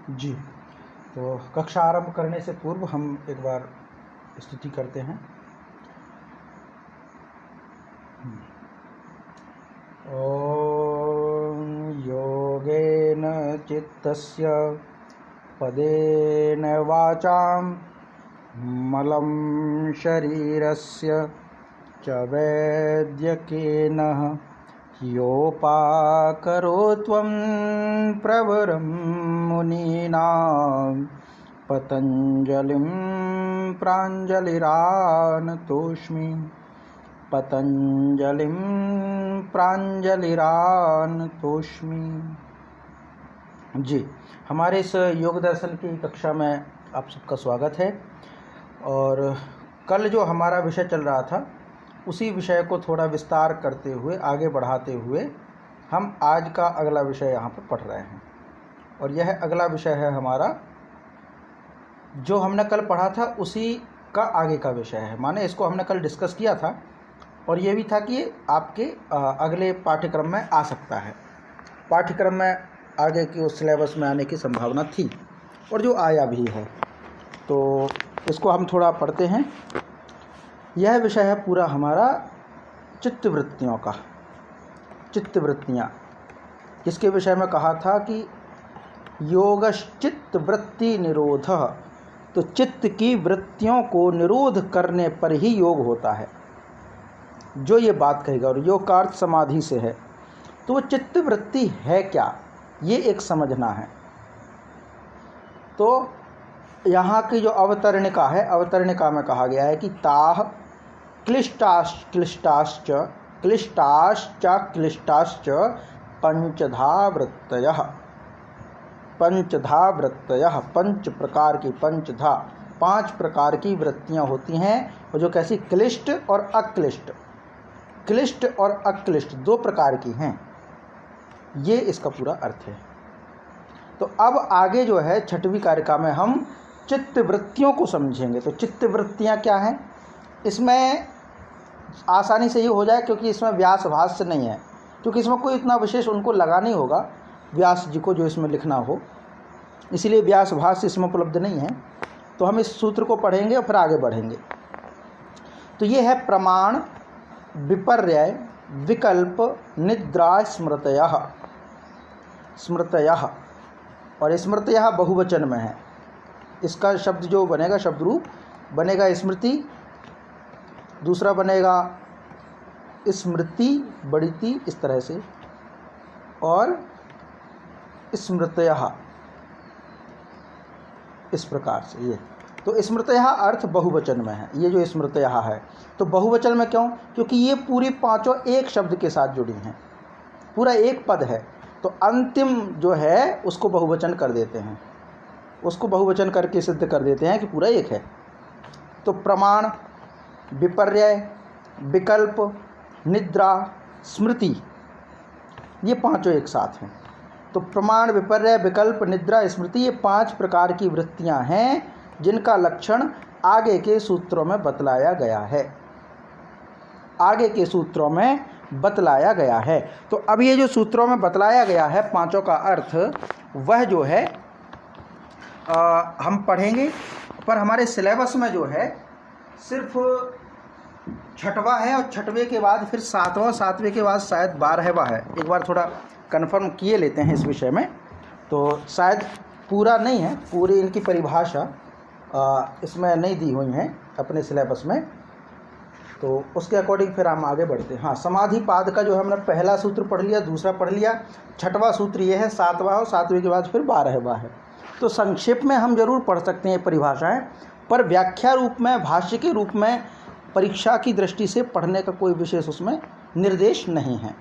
जी, तो कक्षा आरंभ करने से पूर्व हम एक बार स्तुति करते हैं। ॐ योगेन चित्तस्य पदेन वाचां मलं शरीरस्य च वैद्यकेन योपाकरोत्वं प्रवरं मुनीनां पतञ्जलिं प्राञ्जलिरानतोऽस्मि पतञ्जलिं प्राञ्जलिरानतोऽस्मि। जी, हमारे इस योग दर्शन की कक्षा में आप सबका स्वागत है। और कल जो हमारा विषय चल रहा था उसी विषय को थोड़ा विस्तार करते हुए आगे बढ़ाते हुए हम आज का अगला विषय यहाँ पर पढ़ रहे हैं। और यह अगला विषय है हमारा, जो हमने कल पढ़ा था उसी का आगे का विषय है। माने इसको हमने कल डिस्कस किया था और ये भी था कि आपके अगले पाठ्यक्रम में आ सकता है। पाठ्यक्रम में आगे की उस सिलेबस में आने की संभावना थी और जो आया भी है। तो इसको हम थोड़ा पढ़ते हैं। यह विषय है पूरा हमारा चित्तवृत्तियों का। चित्तवृत्तियाँ, जिसके विषय में कहा था कि योगश्चित्त वृत्ति निरोध, तो चित्त की वृत्तियों को निरोध करने पर ही योग होता है। जो ये बात कहेगा, और योग का अर्थ समाधि से है, तो वो चित्त वृत्ति है क्या, ये एक समझना है। तो यहाँ की जो अवतरणिका है, अवतरणिका में कहा गया है कि ताह क्लिष्टाश्च पंचधा वृत्तयः। पंचधा वृत्तयः, पंच प्रकार की, पंचधा पांच प्रकार की वृत्तियाँ होती हैं। और जो कैसी, क्लिष्ट और अक्लिष्ट, क्लिष्ट और अक्लिष्ट दो प्रकार की हैं। ये इसका पूरा अर्थ है। तो अब आगे जो है छठवीं कारिका में हम चित्त वृत्तियों को समझेंगे। तो चित्त वृत्तियाँ क्या हैं, इसमें आसानी से ये हो जाए, क्योंकि इसमें व्यास भाष्य नहीं है, क्योंकि इसमें कोई इतना विशेष उनको लगा नहीं होगा व्यास जी को जो इसमें लिखना हो, इसीलिए व्यास भाष्य इसमें उपलब्ध नहीं है। तो हम इस सूत्र को पढ़ेंगे और फिर आगे बढ़ेंगे। तो ये है प्रमाण, विपर्यय, विकल्प, निद्रा, स्मृतयः। स्मृतयः और स्मृतयः बहुवचन में है। इसका शब्द जो बनेगा, शब्द रूप बनेगा स्मृति, दूसरा बनेगा स्मृति, बड़ी ती, इस तरह से, और स्मृतयः इस प्रकार से। ये तो स्मृतयः अर्थ बहुवचन में है। ये जो स्मृतयः है तो बहुवचन में क्यों, क्योंकि ये पूरी पांचों एक शब्द के साथ जुड़ी हैं, पूरा एक पद है। तो अंतिम जो है उसको बहुवचन कर देते हैं, उसको बहुवचन करके सिद्ध कर देते हैं कि पूरा एक है। तो प्रमाण, विपर्यय, विकल्प, निद्रा, स्मृति, ये पांचों एक साथ हैं। तो प्रमाण, विपर्यय, विकल्प, निद्रा, स्मृति, ये पांच प्रकार की वृत्तियां हैं जिनका लक्षण आगे के सूत्रों में बतलाया गया है। आगे के सूत्रों में बतलाया गया है। तो अब ये जो सूत्रों में बतलाया गया है पांचों का अर्थ, वह जो है हम पढ़ेंगे। पर हमारे सिलेबस में जो है सिर्फ छठवां है, और छठवें के बाद फिर सातवां, सातवें के बाद शायद 12वां है। एक बार थोड़ा कंफर्म किए लेते हैं इस विषय में। तो शायद पूरा नहीं है, पूरी इनकी परिभाषा इसमें नहीं दी हुई है अपने सिलेबस में। तो उसके अकॉर्डिंग फिर हम आगे बढ़ते हैं। हाँ, समाधि पाद का जो हमने पहला सूत्र पढ़ लिया, दूसरा पढ़ लिया, छठवां सूत्र ये है, सातवां, और सातवें के बाद फिर 12वां है। तो संक्षेप में हम जरूर पढ़ सकते हैं परिभाषाएं, पर व्याख्या रूप में, भाष्य के रूप में, परीक्षा की दृष्टि से पढ़ने का कोई विशेष उसमें निर्देश नहीं है।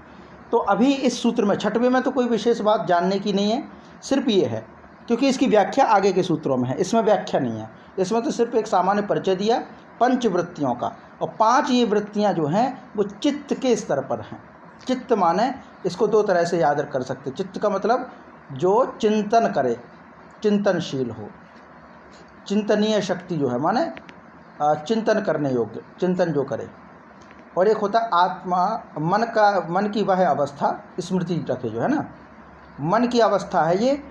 तो अभी इस सूत्र में, छठवें में तो कोई विशेष बात जानने की नहीं है, सिर्फ ये है, क्योंकि इसकी व्याख्या आगे के सूत्रों में है, इसमें व्याख्या नहीं है। इसमें तो सिर्फ एक सामान्य परिचय दिया पंचवृत्तियों का। और पांच ये वृत्तियां जो हैं वो चित्त के स्तर पर हैं। चित्त माने, इसको दो तरह से याद कर सकते। चित्त का मतलब जो चिंतन करे, चिंतनशील हो, चिंतनीय शक्ति जो है, माने चिंतन करने योग्य, चिंतन जो करे। और एक होता है आत्मा, मन की वह अवस्था, स्मृति रखे जो है ना, मन की अवस्था है ये,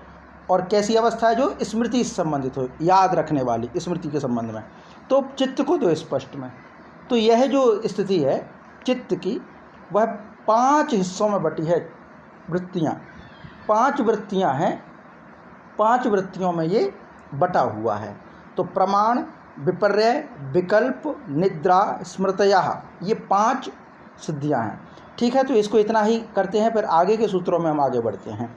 और कैसी अवस्था है, जो स्मृति से संबंधित हो, याद रखने वाली, स्मृति के संबंध में। तो चित्त को दो स्पष्ट में। तो यह जो स्थिति है चित्त की, वह 5 हिस्सों में बटी है वृत्तियाँ। 5 वृत्तियाँ हैं, 5 वृत्तियों में ये बटा हुआ है। तो प्रमाण, विपर्य, विकल्प, निद्रा, स्मृतया, ये 5 सिद्धियां हैं। ठीक है, तो इसको इतना ही करते हैं, फिर आगे के सूत्रों में हम आगे बढ़ते हैं,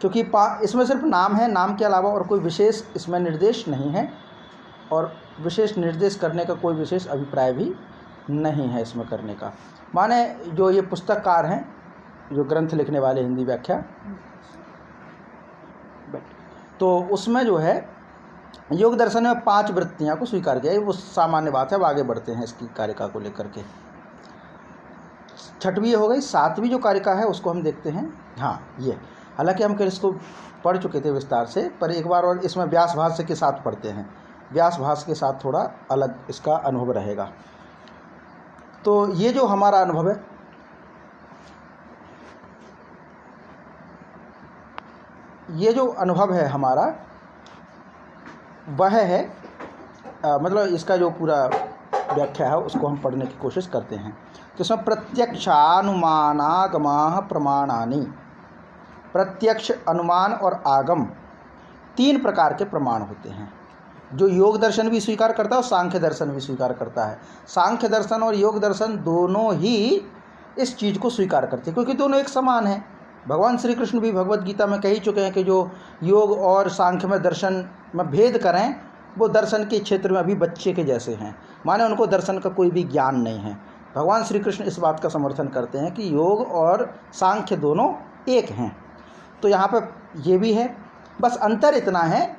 क्योंकि इसमें सिर्फ नाम है, नाम के अलावा और कोई विशेष इसमें निर्देश नहीं है, और विशेष निर्देश करने का कोई विशेष अभिप्राय भी नहीं है इसमें करने का। माने जो ये पुस्तककार हैं, जो ग्रंथ लिखने वाले हिंदी व्याख्या, तो उसमें जो है योग दर्शन में 5 वृत्तियां को स्वीकार किया। वो सामान्य बात है। अब आगे बढ़ते हैं इसकी कारिका को लेकर के। 6वीं हो गई, 7वीं जो कारिका है उसको हम देखते हैं। हाँ, ये हालांकि हम इसको पढ़ चुके थे विस्तार से, पर एक बार और इसमें व्यास भाष्य के साथ पढ़ते हैं। व्यास भाष्य के साथ थोड़ा अलग इसका अनुभव रहेगा। तो ये जो हमारा अनुभव है, ये जो अनुभव है हमारा, वह है मतलब इसका जो पूरा व्याख्या है उसको हम पढ़ने की कोशिश करते हैं। तो इसमें प्रत्यक्षानुमानागमाः प्रमाणानि, प्रत्यक्ष, अनुमान और आगम 3 प्रकार के प्रमाण होते हैं, जो योग दर्शन भी स्वीकार करता है और सांख्य दर्शन भी स्वीकार करता है। सांख्य दर्शन और योग दर्शन दोनों ही इस चीज़ को स्वीकार करते हैं, क्योंकि दोनों एक समान हैं। भगवान श्री कृष्ण भी भगवत गीता में कह ही चुके हैं कि जो योग और सांख्य में दर्शन में भेद करें, वो दर्शन के क्षेत्र में अभी बच्चे के जैसे हैं, माने उनको दर्शन का कोई भी ज्ञान नहीं है। भगवान श्री कृष्ण इस बात का समर्थन करते हैं कि योग और सांख्य दोनों एक हैं। तो यहाँ पर ये भी है, बस अंतर इतना है,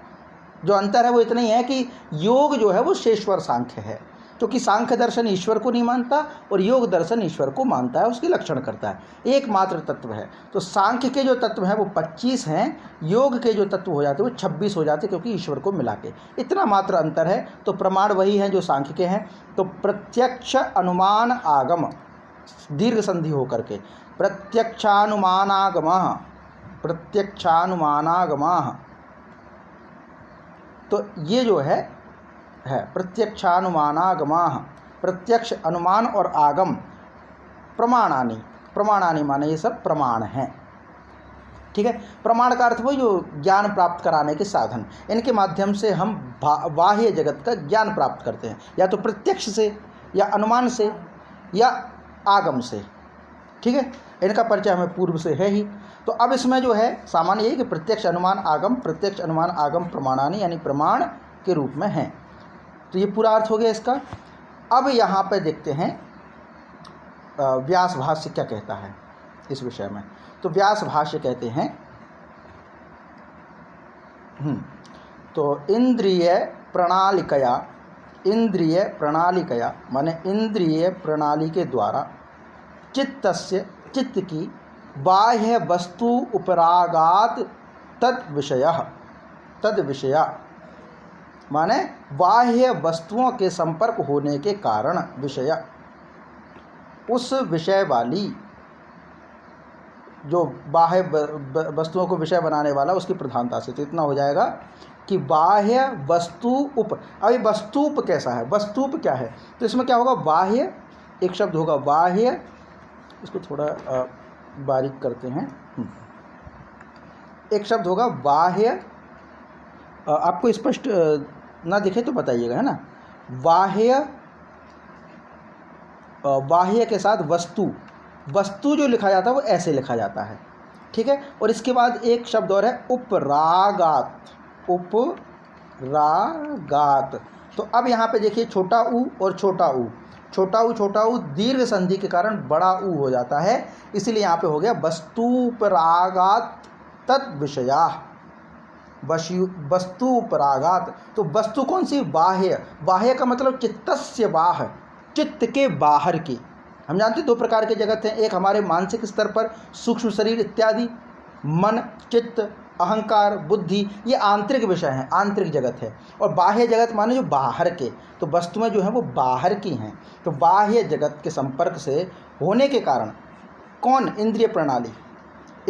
जो अंतर है वो इतना ही है कि योग जो है वो शेश्वर सांख्य है, क्योंकि सांख्य दर्शन ईश्वर को नहीं मानता और योग दर्शन ईश्वर को मानता है, उसकी लक्षण करता है, एकमात्र तत्व है। तो सांख्य के जो तत्व हैं वो 25 हैं, योग के जो तत्व हो जाते हैं वो 26 हो जाते, क्योंकि ईश्वर को मिला के इतना मात्र अंतर है। तो प्रमाण वही हैं जो सांख्य के हैं। तो प्रत्यक्ष, अनुमान, आगम, दीर्घ संधि होकर के प्रत्यक्षानुमानागमः, प्रत्यक्षानुमानागमः। तो ये जो है प्रत्यक्षानुमानागमाः, प्रत्यक्ष, अनुमान और आगम प्रमाणानि, प्रमाणानि माने ये सब प्रमाण हैं। ठीक है, प्रमाण का अर्थ वो जो ज्ञान प्राप्त कराने के साधन, इनके माध्यम से हम बाह्य जगत का ज्ञान प्राप्त करते हैं, या तो प्रत्यक्ष से, या अनुमान से, या आगम से। ठीक है, इनका परिचय हमें पूर्व से है ही। तो अब इसमें जो है सामान्य यही कि प्रत्यक्ष, अनुमान, आगम, प्रत्यक्ष, अनुमान, आगम प्रमाणानि, यानी प्रमाण के रूप में हैं। तो ये पूरा अर्थ हो गया इसका। अब यहाँ पे देखते हैं व्यास भाष्य क्या कहता है इस विषय में। तो व्यास भाष्य कहते हैं, तो इंद्रिय प्रणालिकया, इंद्रिय प्रणालिकया माने इंद्रिय प्रणाली के द्वारा चित्तस्य, चित्त की बाह्य वस्तु उपरागात तद विषया माने बाह्य वस्तुओं के संपर्क होने के कारण विषय, उस विषय वाली, जो बाह्य वस्तुओं को विषय बनाने वाला, उसकी प्रधानता से। तो इतना हो जाएगा कि बाह्य वस्तु उप। अभी वस्तुप कैसा है, वस्तुप क्या है, तो इसमें क्या होगा, बाह्य एक शब्द होगा, बाह्य, इसको थोड़ा बारीक करते हैं, एक शब्द होगा बाह्य, आपको स्पष्ट ना दिखे तो बताइएगा, है ना। बाह्य, बाह्य के साथ वस्तु, वस्तु जो लिखा जाता है वो ऐसे लिखा जाता है। ठीक है, और इसके बाद एक शब्द और है उपरागात, उपरागात। तो अब यहाँ पे देखिए छोटा ऊ और छोटा ऊ, छोटा ऊ दीर्घ संधि के कारण बड़ा ऊ हो जाता है, इसलिए यहाँ पे हो गया वस्तुपरागात तद विषया, वस्तुपरागात। तो वस्तु कौन सी, बाह्य, बाह्य का मतलब चित्तस्य बाह्य, चित्त के बाहर की। हम जानते हैं 2 प्रकार के जगत हैं, एक हमारे मानसिक स्तर पर सूक्ष्म शरीर इत्यादि, मन, चित्त, अहंकार, बुद्धि, ये आंतरिक विषय हैं, आंतरिक जगत है, और बाह्य जगत माने जो बाहर के। तो वस्तुएं जो हैं वो बाहर की हैं। तो बाह्य जगत के संपर्क से होने के कारण कौन, इंद्रिय प्रणाली,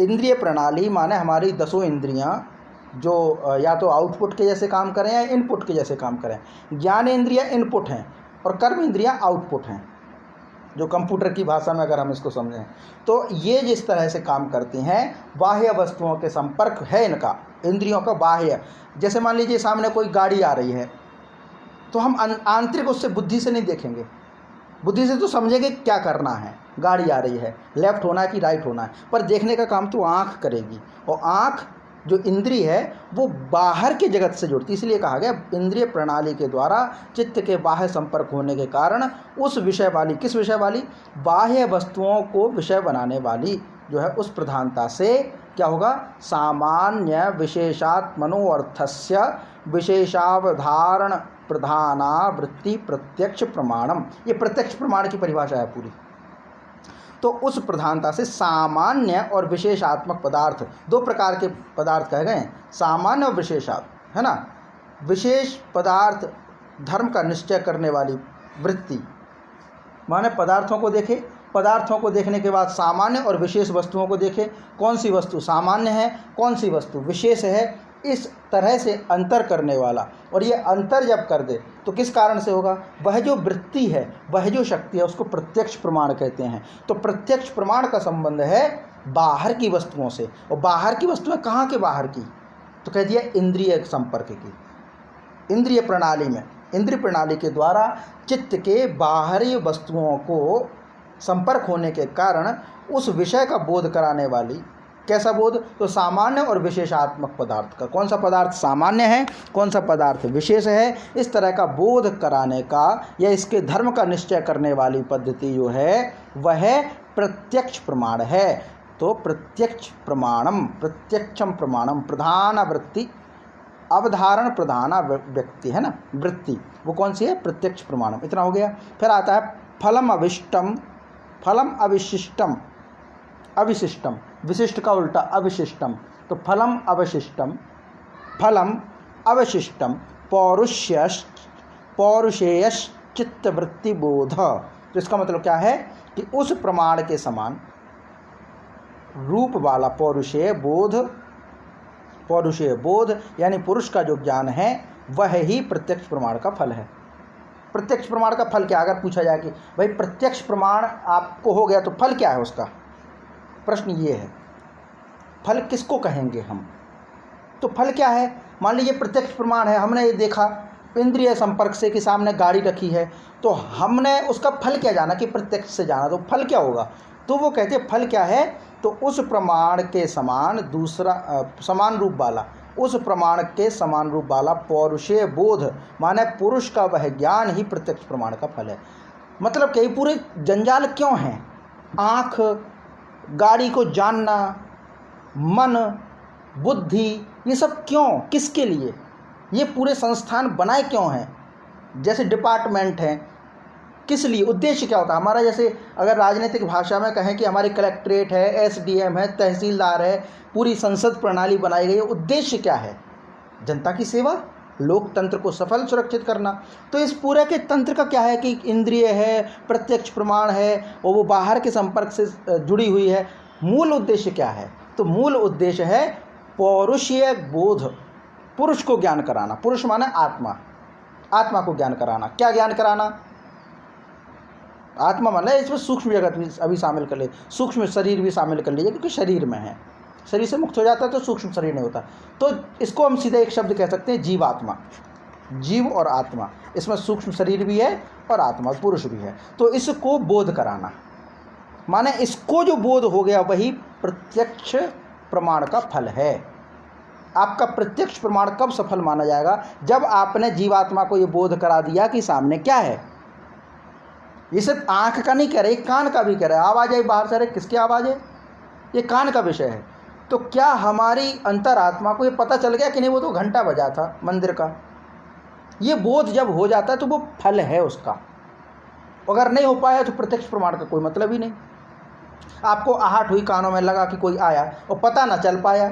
इंद्रिय प्रणाली माने हमारी 10 इंद्रियां जो या तो आउटपुट के जैसे काम करें या इनपुट के जैसे काम करें। ज्ञान इंद्रियां इनपुट हैं और कर्म इंद्रियां आउटपुट हैं, जो कंप्यूटर की भाषा में अगर हम इसको समझें तो ये जिस तरह से काम करती हैं, बाह्य वस्तुओं के संपर्क है इनका, इंद्रियों का बाह्य। जैसे मान लीजिए सामने कोई गाड़ी आ रही है तो हम आंतरिक उससे बुद्धि से नहीं देखेंगे, बुद्धि से तो समझेंगे क्या करना है, गाड़ी आ रही है, लेफ्ट होना है कि राइट होना है, पर देखने का काम तो आँख करेगी। और आँख जो इंद्रिय है वो बाहर के जगत से जुड़ती, इसलिए कहा गया इंद्रिय प्रणाली के द्वारा चित्त के बाह्य संपर्क होने के कारण उस विषय वाली, किस विषय वाली, बाह्य वस्तुओं को विषय बनाने वाली जो है उस प्रधानता से क्या होगा, सामान्य विशेषात्मनो अर्थस्य विशेषावधारण प्रधाना वृत्ति प्रत्यक्ष प्रमाणम। ये प्रत्यक्ष प्रमाण की परिभाषा है पूरी। तो उस प्रधानता से सामान्य और विशेषात्मक पदार्थ, दो प्रकार के पदार्थ कहे गए हैं, सामान्य और विशेषात्मक, है ना। विशेष पदार्थ धर्म का निश्चय करने वाली वृत्ति, माने पदार्थों को देखे, पदार्थों को देखने के बाद सामान्य और विशेष वस्तुओं को देखे, कौन सी वस्तु सामान्य है, कौन सी वस्तु विशेष है, इस तरह से अंतर करने वाला। और ये अंतर जब कर दे तो किस कारण से होगा, वह जो वृत्ति है, वह जो शक्ति है, उसको प्रत्यक्ष प्रमाण कहते हैं। तो प्रत्यक्ष प्रमाण का संबंध है बाहर की वस्तुओं से। और बाहर की वस्तुएं कहाँ के बाहर की, तो कह दिया इंद्रिय संपर्क की। इंद्रिय प्रणाली में, इंद्रिय प्रणाली के द्वारा चित्त के बाहरी वस्तुओं को संपर्क होने के कारण उस विषय का बोध कराने वाली, कैसा बोध, तो सामान्य और विशेषात्मक पदार्थ का, कौन सा पदार्थ सामान्य है, कौन सा पदार्थ विशेष है, इस तरह का बोध कराने का या इसके धर्म का निश्चय करने वाली पद्धति जो है वह प्रत्यक्ष प्रमाण है। तो प्रत्यक्ष प्रमाणम, प्रत्यक्षम प्रमाणम, प्रधान वृत्ति, अवधारण प्रधान व्यक्ति है ना, वृत्ति वो कौन सी है, प्रत्यक्ष प्रमाणम। इतना हो गया। फिर आता है फलम अविष्टम, फलम अविशिष्टम, अविशिष्टम, विशिष्ट का उल्टा अविशिष्टम, तो फलम अवशिष्टम, फलम अवशिष्टम, पौरुषेयश चित्तवृत्ति बोध। तो इसका मतलब क्या है कि उस प्रमाण के समान रूप वाला पौरुषेय बोध, पौरुषेय बोध यानी पुरुष का जो ज्ञान है वह ही प्रत्यक्ष प्रमाण का फल है। प्रत्यक्ष प्रमाण का फल क्या, अगर पूछा जाए कि भाई प्रत्यक्ष प्रमाण आपको हो गया तो फल क्या है उसका, प्रश्न ये है, फल किसको कहेंगे हम, तो फल क्या है। मान लीजिए प्रत्यक्ष प्रमाण है, हमने ये देखा इंद्रिय संपर्क से कि सामने गाड़ी रखी है, तो हमने उसका फल क्या जाना कि प्रत्यक्ष से जाना, तो फल क्या होगा, तो वो कहते हैं फल क्या है, तो उस प्रमाण के समान दूसरा समान रूप वाला, उस प्रमाण के समान रूप वाला पौरुषेय बोध, माने पुरुष का वह ज्ञान ही प्रत्यक्ष प्रमाण का फल है। मतलब कई पूरे जंजाल क्यों हैं, आँख, गाड़ी को जानना, मन, बुद्धि, ये सब क्यों, किसके लिए, ये पूरे संस्थान बनाए क्यों हैं, जैसे डिपार्टमेंट हैं, किस लिए, उद्देश्य क्या होता है हमारा। जैसे अगर राजनीतिक भाषा में कहें कि हमारी कलेक्ट्रेट है, एसडीएम है, तहसीलदार है, पूरी संसद प्रणाली बनाई गई है, उद्देश्य क्या है, जनता की सेवा, लोकतंत्र को सफल सुरक्षित करना। तो इस पूरे के तंत्र का क्या है कि इंद्रिय है, प्रत्यक्ष प्रमाण है और वो बाहर के संपर्क से जुड़ी हुई है। मूल उद्देश्य क्या है, तो मूल उद्देश्य है पौरुषीय बोध, पुरुष को ज्ञान कराना। पुरुष माने आत्मा, आत्मा को ज्ञान कराना। क्या ज्ञान कराना, आत्मा माने इसमें सूक्ष्म जगत भी अभी शामिल कर ले, सूक्ष्म शरीर भी शामिल कर लीजिए, क्योंकि शरीर में है, शरीर से मुक्त हो जाता है तो सूक्ष्म शरीर नहीं होता। तो इसको हम सीधे एक शब्द कह सकते हैं, जीवात्मा, जीव और आत्मा, इसमें सूक्ष्म शरीर भी है और आत्मा पुरुष भी है। तो इसको बोध कराना, माने इसको जो बोध हो गया वही प्रत्यक्ष प्रमाण का फल है। आपका प्रत्यक्ष प्रमाण कब सफल माना जाएगा, जब आपने जीवात्मा को ये बोध करा दिया कि सामने क्या है। ये सिर्फ आँख का नहीं कह रहे, कान का भी कह रहे। आवाज़ आई बाहर से, अरे किसकी आवाज़ है, ये कान का विषय है। तो क्या हमारी अंतरात्मा को ये पता चल गया कि नहीं, वो तो घंटा बजा था मंदिर का। ये बोध जब हो जाता है तो वो फल है उसका। अगर नहीं हो पाया तो प्रत्यक्ष प्रमाण का कोई मतलब ही नहीं। आपको आहट हुई, कानों में लगा कि कोई आया और पता ना चल पाया,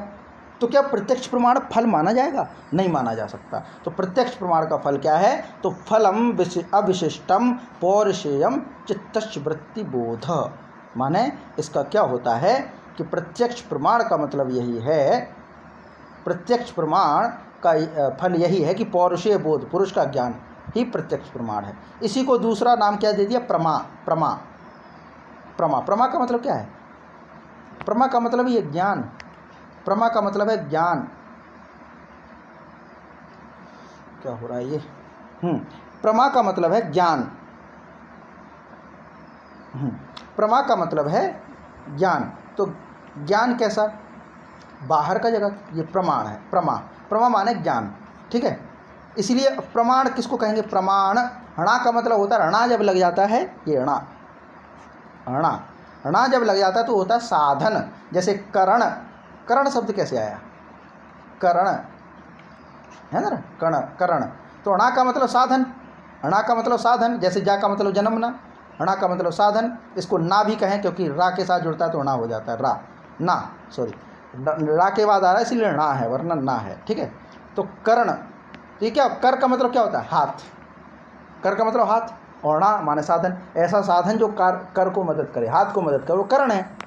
तो क्या प्रत्यक्ष प्रमाण फल माना जाएगा, नहीं माना जा सकता। तो प्रत्यक्ष प्रमाण का फल क्या है, तो फलम अविशिष्टम पौरुषेयम चित्तश्च वृत्ति बोध। माने इसका क्या होता है कि प्रत्यक्ष प्रमाण का मतलब यही है प्रत्यक्ष प्रमाण का फल यही है कि पौरुषेय बोध, पुरुष का ज्ञान ही प्रत्यक्ष प्रमाण है। इसी को दूसरा नाम क्या दे दिया? प्रमा। प्रमा प्रमा प्रमा का मतलब क्या है? प्रमा का मतलब ये ज्ञान, प्रमा का मतलब है ज्ञान। क्या हो रहा है ये? प्रमा का मतलब है ज्ञान। प्रमा का मतलब है ज्ञान। तो ज्ञान कैसा? बाहर का जगत, ये प्रमाण है। प्रमा, प्रमा माने ज्ञान, ठीक है। इसलिए प्रमाण किसको कहेंगे? प्रमाण। णा का मतलब होता है, णा जब लग जाता है, ये णा णा णा जब लग जाता है तो होता है साधन। जैसे करण, करण शब्द कैसे आया? करण है ना, कर्ण, करण। तो णा का मतलब साधन, णा का मतलब साधन। जैसे जा का मतलब जन्मना, णा का मतलब साधन। इसको ना भी कहें क्योंकि रा के साथ जुड़ता है तो णा हो जाता है, रा ना, सॉरी, रा के बाद आ रहा है इसलिए णा है, वरना ना है, ठीक है। तो कर्ण, ठीक है। कर का मतलब क्या होता है? हाथ। कर का मतलब हाथ, और णा माने साधन। ऐसा साधन जो कर को मदद करे, हाथ को मदद करे, वो कर्ण है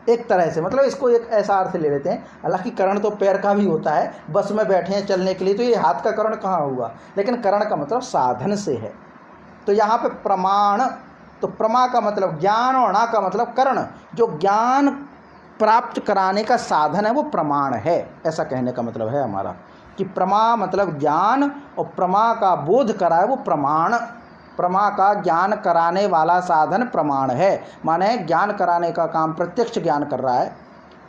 एक तरह से। मतलब इसको एक ऐसा अर्थ ले लेते हैं। हालांकि कर्ण तो पैर का भी होता है, बस में बैठे हैं चलने के लिए तो ये हाथ का कर्ण कहाँ हुआ? लेकिन कर्ण का मतलब साधन से है। तो यहाँ पे प्रमाण, तो प्रमा का मतलब ज्ञान और णा का मतलब कर्ण। जो ज्ञान प्राप्त कराने का साधन है वो प्रमाण है, ऐसा कहने का मतलब है हमारा कि प्रमा मतलब ज्ञान और प्रमा का बोध कराए वो प्रमाण। प्रमा का ज्ञान कराने वाला साधन प्रमाण है, माने ज्ञान कराने का काम प्रत्यक्ष ज्ञान कर रहा है,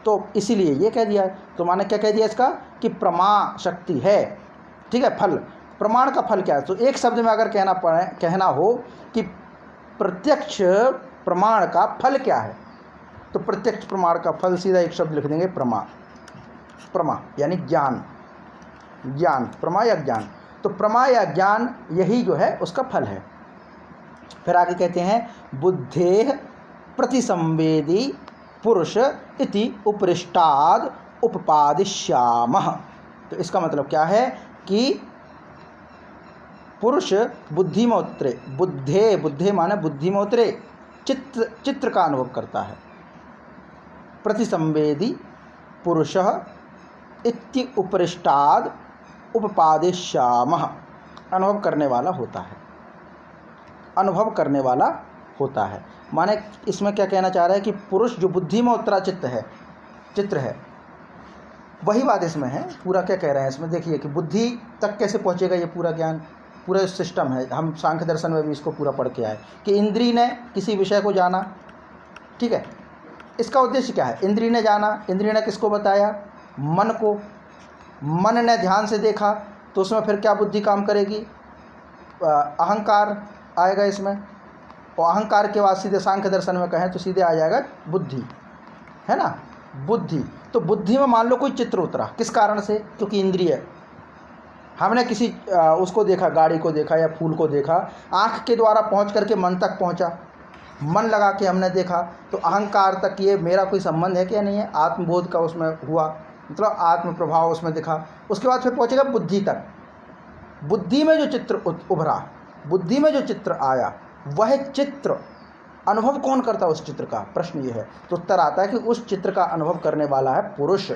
तो इसीलिए ये कह दिया है। तो माने क्या कह दिया इसका? कि प्रमा शक्ति है, ठीक है। फल, प्रमाण का फल क्या है? तो एक शब्द में अगर कहना हो कि प्रत्यक्ष प्रमाण का फल क्या है, तो प्रत्यक्ष प्रमाण का फल सीधा एक शब्द लिख देंगे, प्रमा। प्रमा यानी ज्ञान, ज्ञान, प्रमा या ज्ञान। तो प्रमा या ज्ञान यही जो है उसका फल है। फिर आगे कहते हैं बुद्धेः प्रतिसंवेदी पुरुष इति उपरिष्टाद उपपादिष्यामः। तो इसका मतलब क्या है कि पुरुष बुद्धिमोत्रे, बुद्धे, बुद्धे माने बुद्धिमोत्रे, चित्र का अनुभव करता है। प्रतिसंवेदी पुरुषः इति उपरिष्टाद उपपादिष्यामः, अनुभव करने वाला होता है, अनुभव करने वाला होता है। माने इसमें क्या कहना चाह रहा है कि पुरुष जो बुद्धि में उत्तरा चित्र है, वही बात इसमें है। पूरा क्या कह रहे हैं इसमें देखिए कि बुद्धि तक कैसे पहुंचेगा ये पूरा ज्ञान, पूरा सिस्टम है। हम सांख्य दर्शन में भी इसको पूरा पढ़ के आए कि इंद्री ने किसी विषय को जाना, ठीक है। इसका उद्देश्य क्या है? इंद्री ने जाना, इंद्री ने किसको बताया? मन को। मन ने ध्यान से देखा तो उसमें फिर क्या बुद्धि काम करेगी? अहंकार आएगा इसमें, और अहंकार के बाद सीधे सांख्य दर्शन में कहें तो सीधे आ जाएगा बुद्धि, है ना, बुद्धि। तो बुद्धि में मान लो कोई चित्र उतरा, किस कारण से? क्योंकि इंद्रिय, हमने किसी उसको देखा, गाड़ी को देखा या फूल को देखा, आँख के द्वारा पहुँच करके मन तक पहुँचा, मन लगा के हमने देखा, तो अहंकार तक ये मेरा कोई संबंध है क्या? नहीं है। आत्मबोध का उसमें हुआ, मतलब आत्म प्रभाव उसमें दिखा। उसके बाद फिर पहुँचेगा बुद्धि तक। बुद्धि में जो चित्र उभरा, बुद्धि में जो चित्र आया, वह चित्र अनुभव कौन करता है उस चित्र का? प्रश्न ये है। तो उत्तर आता है कि उस चित्र का अनुभव करने वाला है पुरुष,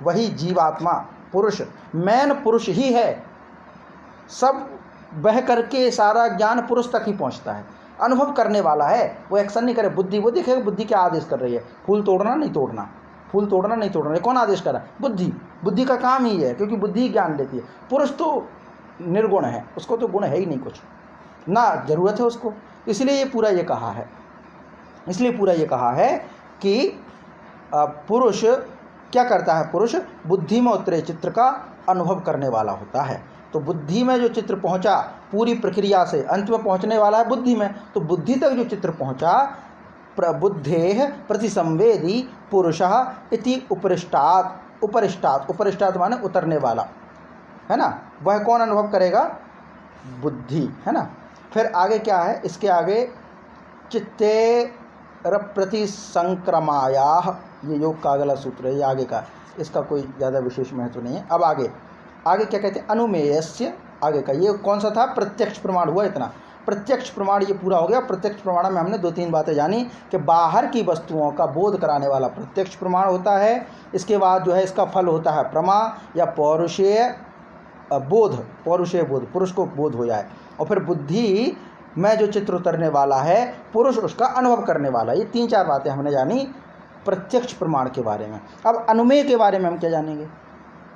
वही जीवात्मा पुरुष, मैन पुरुष ही है। सब बह करके सारा ज्ञान पुरुष तक ही पहुंचता है, अनुभव करने वाला है। वो एक्शन नहीं करे, बुद्धि वो देखेगा बुद्धि क्या आदेश कर रही है, फूल तोड़ना नहीं तोड़ना, फूल तोड़ना नहीं तोड़ना, ये कौन आदेश कर रहा है? बुद्धि। बुद्धि का काम ही है, क्योंकि बुद्धि ज्ञान देती है। पुरुष तो निर्गुण है, उसको तो गुण है ही नहीं कुछ, ना जरूरत है उसको। इसलिए ये पूरा ये कहा है, इसलिए पूरा ये कहा है कि पुरुष क्या करता है? पुरुष बुद्धि में उतरे चित्र का अनुभव करने वाला होता है। तो बुद्धि में जो चित्र पहुंचा, पूरी प्रक्रिया से अंत में पहुंचने वाला है बुद्धि में। तो बुद्धि तक जो चित्र पहुंचा, बुद्धेः प्रतिसंवेदी पुरुषः इति उपरिष्टात्, उपरिष्टात्, उपरिष्टात् माने उतरने वाला, है ना। वह कौन अनुभव करेगा? बुद्धि, है ना। फिर आगे क्या है? इसके आगे चित्ते प्रति संक्रमायाः, ये योग का अगला सूत्र है, ये आगे का, इसका कोई ज़्यादा विशेष महत्व नहीं है। अब आगे क्या कहते हैं? अनुमेयस्य, आगे का ये कौन सा था? प्रत्यक्ष प्रमाण हुआ इतना। प्रत्यक्ष प्रमाण ये पूरा हो गया। प्रत्यक्ष प्रमाण में हमने 2-3 बातें जानी कि बाहर की वस्तुओं का बोध कराने वाला प्रत्यक्ष प्रमाण होता है। इसके बाद जो है इसका फल होता है प्रमा या पौरुषेय बोध, पौरुषेय बोध, पुरुष को बोध हो जाए। और फिर बुद्धि में जो चित्र उतरने वाला है, पुरुष उसका अनुभव करने वाला। ये 3-4 बातें हमने जानी प्रत्यक्ष प्रमाण के बारे में। अब अनुमेय के बारे में हम क्या जानेंगे?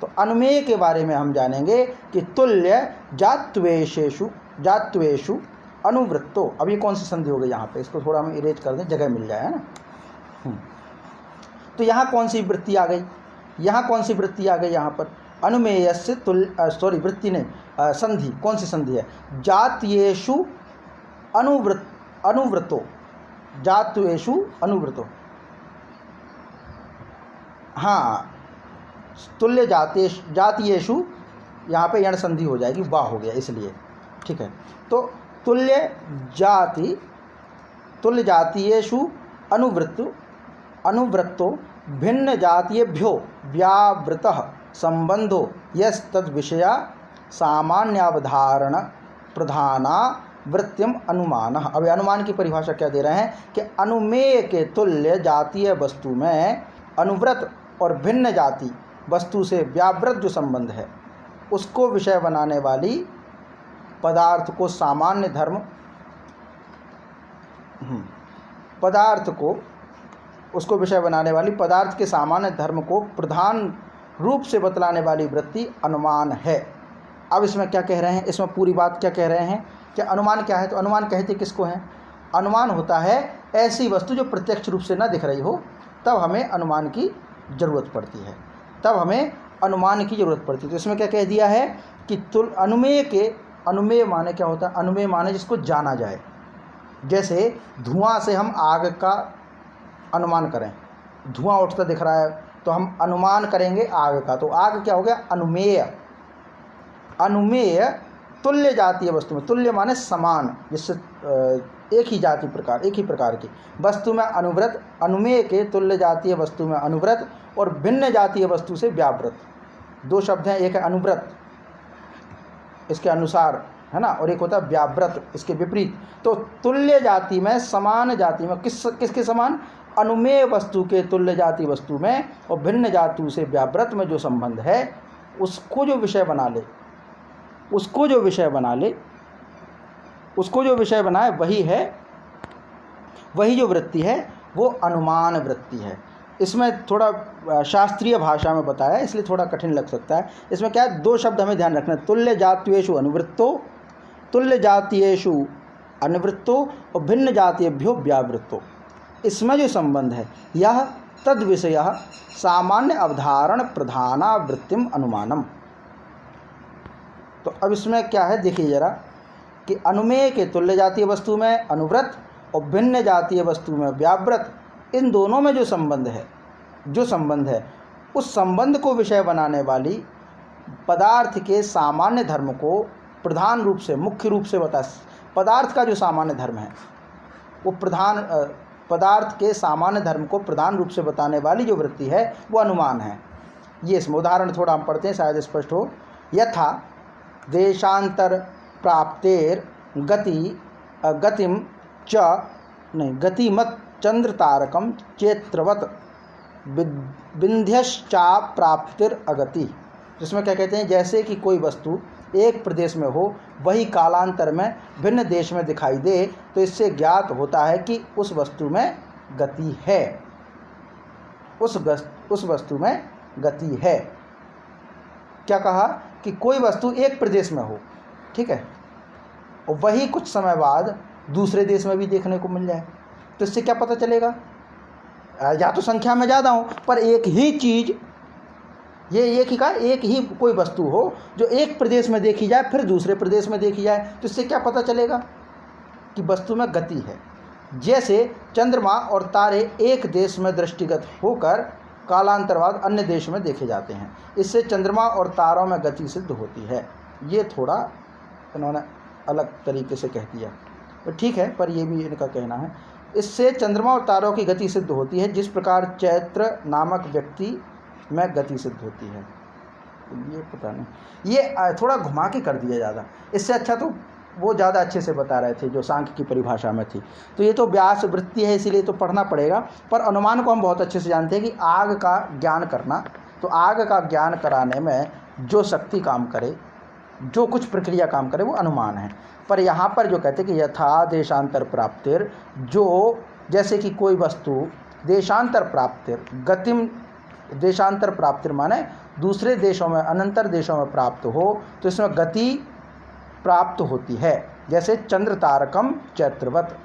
तो अनुमेय के बारे में हम जानेंगे कि तुल्य जात्वेषु अनुवृत्तो। अब ये कौन सी संधि हो गई यहाँ पे? इसको थोड़ा हम इरेज कर दें, जगह मिल जाए, है ना। तो यहाँ कौन सी वृत्ति आ गई? यहाँ कौन सी वृत्ति आ गई? यहाँ पर अनुमेय से वृत्ति नहीं, संधि। कौन सी संधि है? जात्येषु अनुवृत्तो, जात्वेषु अनुवृत्तो। हाँ, तुल्य जातीयेषु, यहाँ पे यण संधि हो जाएगी, वाह हो गया इसलिए, ठीक है। तो तुल्य जातीयेषु अनुवृत्तो भिन्न जातीयेभ्यो व्यावृतः संबंधो यस्तद् विषया सामान्यावधारण प्रधाना वृत्तिम अनुमानः। अब अनुमान की परिभाषा क्या दे रहे हैं कि अनुमेय के तुल्य जातीय वस्तु में अनुव्रत और भिन्न जाति वस्तु से व्यावृत जो संबंध है, उसको विषय बनाने वाली पदार्थ को सामान्य धर्म, पदार्थ को, उसको विषय बनाने वाली पदार्थ के सामान्य धर्म को प्रधान रूप से बतलाने वाली वृत्ति अनुमान है। अब इसमें क्या कह रहे हैं? इसमें पूरी बात क्या कह रहे हैं कि अनुमान क्या है? तो अनुमान कहते किसको हैं? अनुमान होता है ऐसी वस्तु जो प्रत्यक्ष रूप से न दिख रही हो, तब हमें अनुमान की ज़रूरत पड़ती है, तब हमें अनुमान की ज़रूरत पड़ती है। तो इसमें क्या कह दिया है कि अनुमेय माने क्या होता है? अनुमेय माने जिसको जाना जाए। जैसे धुआं से हम आग का अनुमान करें, धुआं उठता दिख रहा है तो हम अनुमान करेंगे आग का, तो आग क्या हो गया? अनुमेय। अनुमेय तुल्य जातीय वस्तु में, तुल्य माने समान, जिससे एक ही जाति प्रकार, एक ही प्रकार की वस्तु में अनुव्रत, अनुमेय के तुल्य जातीय वस्तु में अनुव्रत और भिन्न जातीय वस्तु से व्यावृत। 2 शब्द हैं, एक है अनुव्रत इसके अनुसार, है ना, और एक होता है व्यावृत इसके विपरीत। तो तुल्य जाति में, समान जाति में, किसके समान? अनुमेय वस्तु के तुल्य जाति वस्तु में और भिन्न जाति से व्यावृत में जो संबंध है, उसको जो विषय बना ले, उसको जो विषय बनाए वही जो वृत्ति है वो अनुमान वृत्ति है। इसमें थोड़ा शास्त्रीय भाषा में बताया, इसलिए थोड़ा कठिन लग सकता है। इसमें क्या है? 2 शब्द हमें ध्यान रखना है, तुल्य जातीयेषु अनुवृत्तो, तुल्य जातीयेषु अनुवृत्तो और भिन्न जातीयेभ्यो व्यावृत्तो। इसमें जो संबंध है यह तद विषय सामान्य अवधारण प्रधाना वृत्तिम अनुमानम। तो अब इसमें क्या है देखिए जरा कि अनुमेय के तुल्य जातीय वस्तु में अनुव्रत और भिन्न जातीय वस्तु में व्यावृत, इन दोनों में जो संबंध है उस संबंध को विषय बनाने वाली पदार्थ के सामान्य धर्म को प्रधान रूप से, मुख्य रूप से पदार्थ का जो सामान्य धर्म है वो पदार्थ के सामान्य धर्म को प्रधान रूप से बताने वाली जो वृत्ति है वो अनुमान है। ये इसमें उदाहरण थोड़ा हम पढ़ते हैं, शायद स्पष्ट हो। यथा देशांतर प्राप्तेर गतिमत चंद्र तारकम चेत्रवत विंध्यश्चा प्राप्तिर अगति। जिसमें क्या कहते हैं, जैसे कि कोई वस्तु एक प्रदेश में हो वही कालांतर में भिन्न देश में दिखाई दे, तो इससे ज्ञात होता है कि उस वस्तु में गति है, उस वस्तु में गति है। क्या कहा कि कोई वस्तु एक प्रदेश में हो, ठीक है, और वही कुछ समय बाद दूसरे देश में भी देखने को मिल जाए, तो इससे क्या पता चलेगा? या तो संख्या में ज़्यादा हो पर एक ही चीज़, ये एक ही कोई वस्तु हो जो एक प्रदेश में देखी जाए फिर दूसरे प्रदेश में देखी जाए, तो इससे क्या पता चलेगा कि वस्तु में गति है। जैसे चंद्रमा और तारे एक देश में दृष्टिगत होकर कालांतर बाद अन्य देश में देखे जाते हैं, इससे चंद्रमा और तारों में गति सिद्ध होती है। ये थोड़ा इन्होंने अलग तरीके से कह दिया, तो ठीक है, पर ये भी इनका कहना है। इससे चंद्रमा और तारों की गति सिद्ध होती है, जिस प्रकार चैत्र नामक व्यक्ति में गति सिद्ध होती है। ये पता नहीं, ये थोड़ा घुमा के कर दिया ज़्यादा, इससे अच्छा तो वो ज़्यादा अच्छे से बता रहे थे जो सांख्य की परिभाषा में थी। तो ये तो व्यास वृत्ति है, इसीलिए तो पढ़ना पड़ेगा। पर अनुमान को हम बहुत अच्छे से जानते हैं कि आग का ज्ञान करना, तो आग का ज्ञान कराने में जो शक्ति काम करे, जो कुछ प्रक्रिया काम करे, वो अनुमान है। पर यहाँ पर जो कहते हैं कि यथा देशांतर प्राप्तिर, जो जैसे कि कोई वस्तु देशांतर प्राप्तिर गतिम, देशांतर प्राप्तिर माने दूसरे देशों में, अनंतर देशों में प्राप्त हो, तो इसमें गति प्राप्त होती है। जैसे चंद्र तारकम चैत्रवत,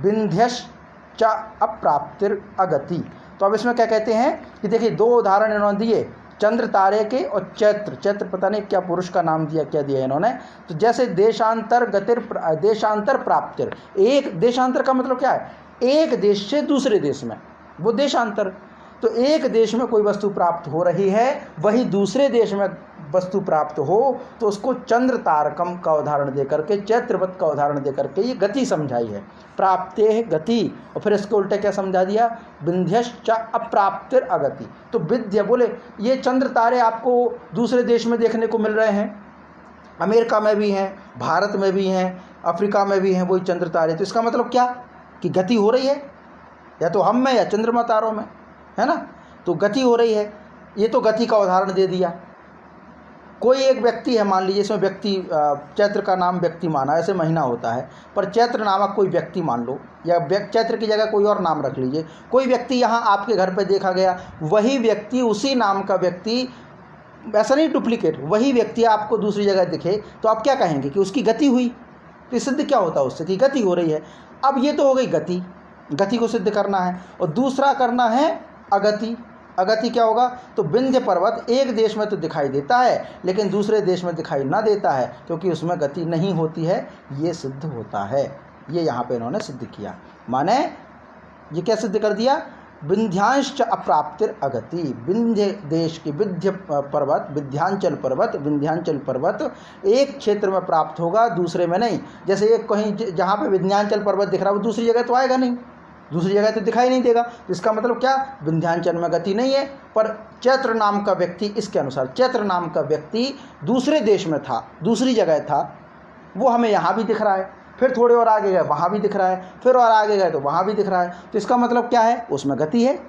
विंध्यश्च अप्राप्तिर अगति। तो अब इसमें क्या कहते हैं कि देखिए दो उदाहरण इन्होंने दिए, चंद्र तारे के और चैत्र, चैत्र पता नहीं क्या पुरुष का नाम दिया, क्या दिया इन्होंने। तो जैसे देशांतर गतिर, देशांतर प्राप्तिर, एक देशांतर का मतलब क्या है, एक देश से दूसरे देश में, वो देशांतर। तो एक देश में कोई वस्तु प्राप्त हो रही है, वही दूसरे देश में वस्तु प्राप्त हो, तो उसको चंद्र तारकम का उदाहरण देकर के, चैत्रवत का उदाहरण देकर के ये गति समझाई है, प्राप्ते है गति। और फिर इसको उल्टे क्या समझा दिया, विंध्यश्च अप्राप्तिर अगति। तो विद्या बोले ये चंद्र तारे आपको दूसरे देश में देखने को मिल रहे हैं, अमेरिका में भी हैं, भारत में भी हैं, अफ्रीका में भी हैं वही चंद्र तारे। तो इसका मतलब क्या कि गति हो रही है, या तो हम में या चंद्रमा तारों में, है ना। तो गति हो रही है, ये तो गति का उदाहरण दे दिया। कोई एक व्यक्ति है, मान लीजिए इसमें व्यक्ति, चैत्र का नाम व्यक्ति माना, ऐसे महीना होता है, पर चैत्र नामक कोई व्यक्ति मान लो, या चैत्र की जगह कोई और नाम रख लीजिए। कोई व्यक्ति यहाँ आपके घर पे देखा गया, वही व्यक्ति, उसी नाम का व्यक्ति, ऐसा नहीं डुप्लीकेट, वही व्यक्ति आपको दूसरी जगह दिखे, तो आप क्या कहेंगे कि उसकी गति हुई। तो सिद्ध क्या होता है उससे कि गति हो रही है। अब ये तो हो गई गति, गति को सिद्ध करना है। और दूसरा करना है अगति। अगति क्या होगा, तो विंध्य पर्वत एक देश में तो दिखाई देता है, लेकिन दूसरे देश में दिखाई ना देता है, क्योंकि उसमें गति नहीं होती है, ये सिद्ध होता है। ये यहाँ पे इन्होंने सिद्ध किया, माने ये क्या सिद्ध कर दिया, विंध्यांश्च अप्राप्तिर अगति। विंध्य देश की विंध्य पर्वत, विंध्यांचल पर्वत, विंध्यांचल पर्वत एक क्षेत्र में प्राप्त होगा, दूसरे में नहीं। जैसे एक कहीं जहाँ पे विंध्यांचल पर्वत दिख रहा है, वो दूसरी जगह तो आएगा नहीं, दूसरी जगह तो दिखाई नहीं देगा। इसका मतलब क्या, विंध्यांचल में गति नहीं है। पर चैत्र नाम का व्यक्ति, इसके अनुसार चैत्र नाम का व्यक्ति दूसरे देश में था, दूसरी जगह था, वो हमें यहाँ भी दिख रहा है, फिर थोड़े और आगे गए वहाँ भी दिख रहा है, फिर और आगे गए तो वहाँ भी दिख रहा है। तो इसका मतलब क्या है, उसमें गति है,